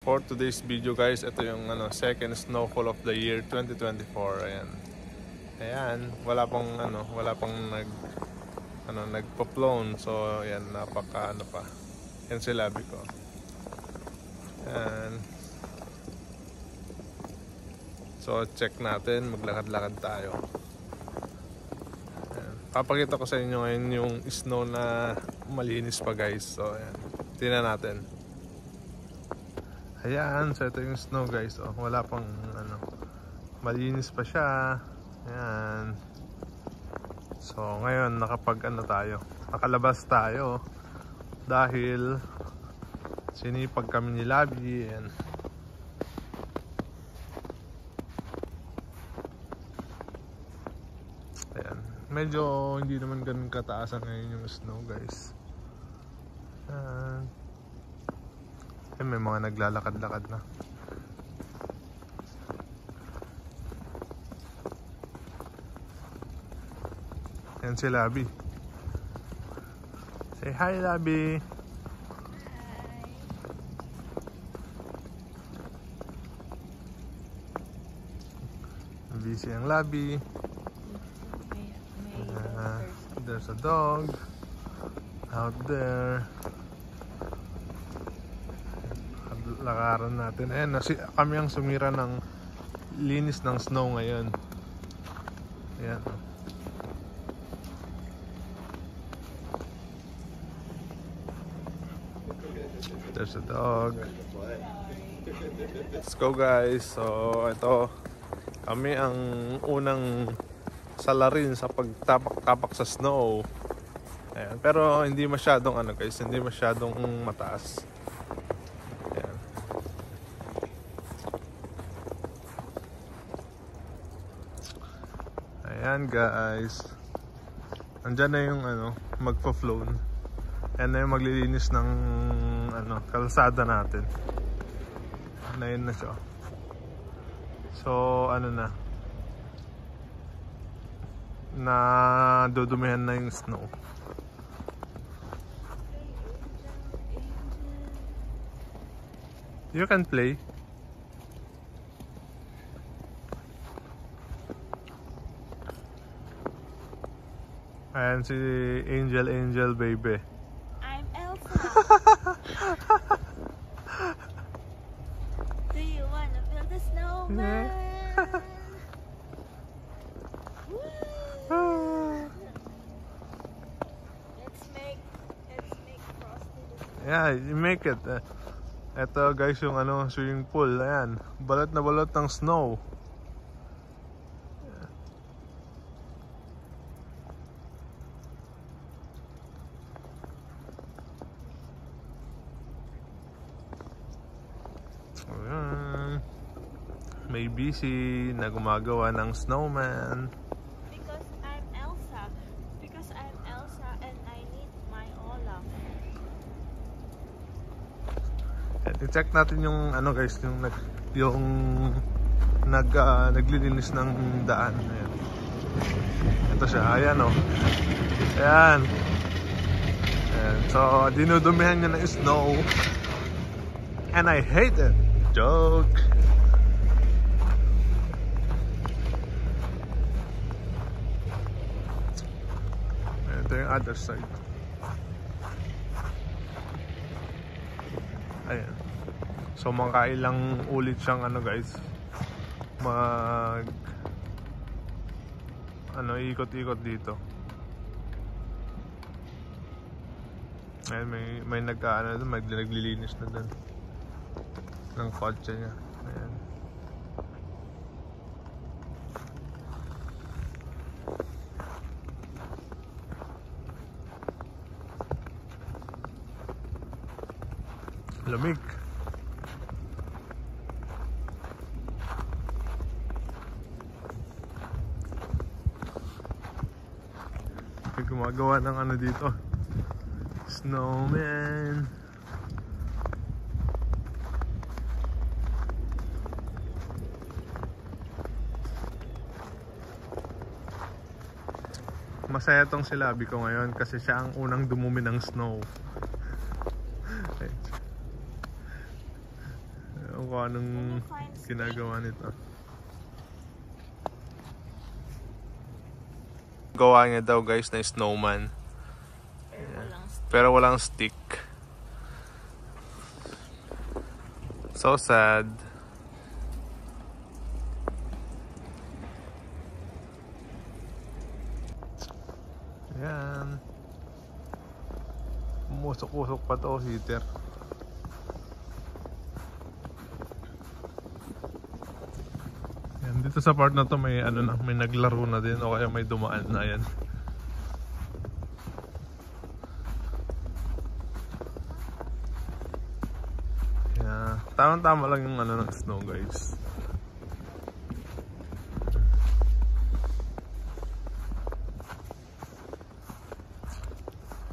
for today's video guys, ito yung second snowfall of the year 2024. Ayan, wala pang nagpa-flown. So ayan, napaka pa. Yan sinabi ko. Ayan. So check natin, maglakad-lakad tayo. Ayan. Papakita ko sa inyo ngayon yung snow na malinis pa guys. So ayan, tingnan natin. Ayan, so ito yung snow guys. Oh, wala pang malinis pa siya. Ayan. So ngayon nakalabas tayo dahil sinipag kami ni Labi. Ayan. Ayan. Medyo hindi naman ganun kataasan ngayon yung snow guys. Ayan. May mga naglalakad-lakad na. Yan si Labi. Say hi Labi. Hi. Busy ang Labi. There's a dog out there. Lakaran natin. Ayan, kami ang sumira ng linis ng snow ngayon. Ayan. There's a dog. Let's go guys. So ito, kami ang unang salarin sa pagtapak-tapak sa snow. Ayan. Pero hindi masyadong guys, hindi masyadong mataas. Ayan guys, andyan na yung magpa-flown. Ayan na yung maglilinis ng kalsada natin. Ayan na siya. So na dudumihan na yung snow. You can play. Ayan si Angel baby. I'm Elsa. Do you wanna build a snowman? Let's make frosty. Yeah, you make it. Ito guys yung swimming pool. Ayan, balot na balot ng snow. May busy na gumagawa ng snowman. Because I'm Elsa and I need my Olaf. I-check natin yung guys, yung naglilinis ng daan. Ayan. Ito siya, ayan oh. Ayan. Ayan. So dinudumihan niya ng snow. And I hate it. Joke. Ito yung other side. Ayan. So makailang ulit siyang guys, ikot-ikot dito. Ayan, may naglilinis na dun ng kotse niya. Ayan. Lamig. May gumagawa ng dito, snowman. Masaya tong si Labi ko ngayon kasi siya ang unang dumumi ng snow. kung anong ginagawa nito. Gawa niya daw guys na snowman. Pero walang stick. So sad. Ayan. Umusok-usok pa to, heater. Ayan, dito sa part na to may ano na, may naglaro na din o kaya may dumaan na yan. Yeah, tamang-tama lang yung ano ng snow guys.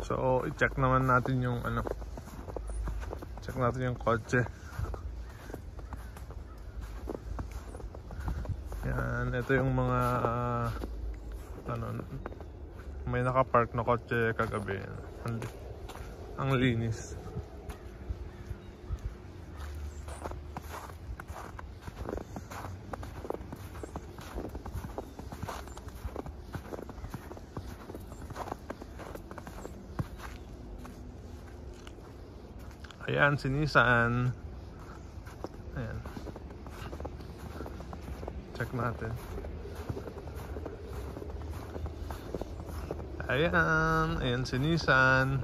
So, i-check naman natin yung ano. Check natin yung kotse. Yan, ito yung mga ano, may nakapark na kotse kagabi. Ang linis. Ayan, si Nissan. Ayan. Check natin. Ayan. Ayan si Nissan.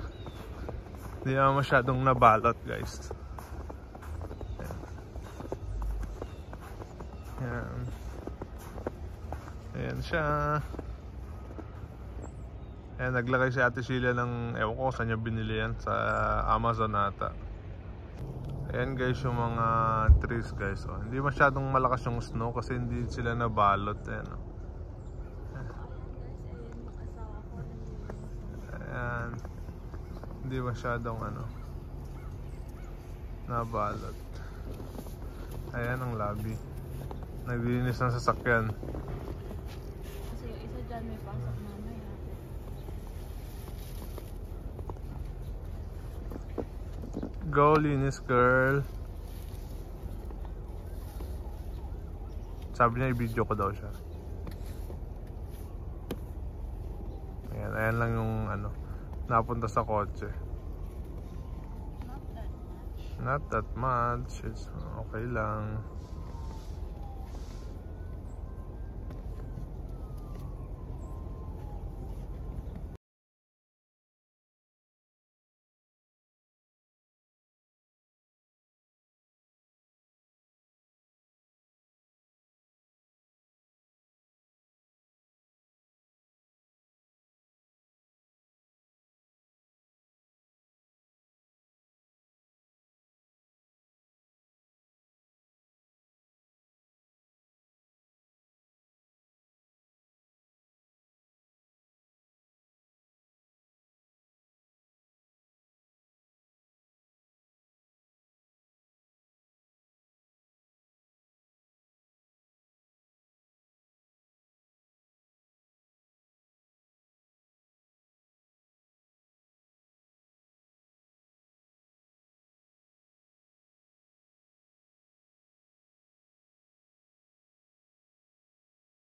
Hindi naman masyadong nabalot guys. Ayan. Ayan. Ayan siya. Ayan, naglagay si Ate Sheila ng, ewan ko saan niya binili yan, sa Amazon ata. Ayan guys yung mga trees guys. Oh, hindi masyadong malakas yung snow kasi hindi sila nabalot. Ayan, oh. Ayan. Hindi masyadong ano, nabalot. Ayan ang lobby. Naglilinis ng sasakyan. Kasi yung isa dyan may pasok mamaya. Go, linis girl. Sabi niya i-video ko daw siya. Ayan, ayan lang yung ano, napunta sa kotse. Not that much. Not that much. It's okay lang.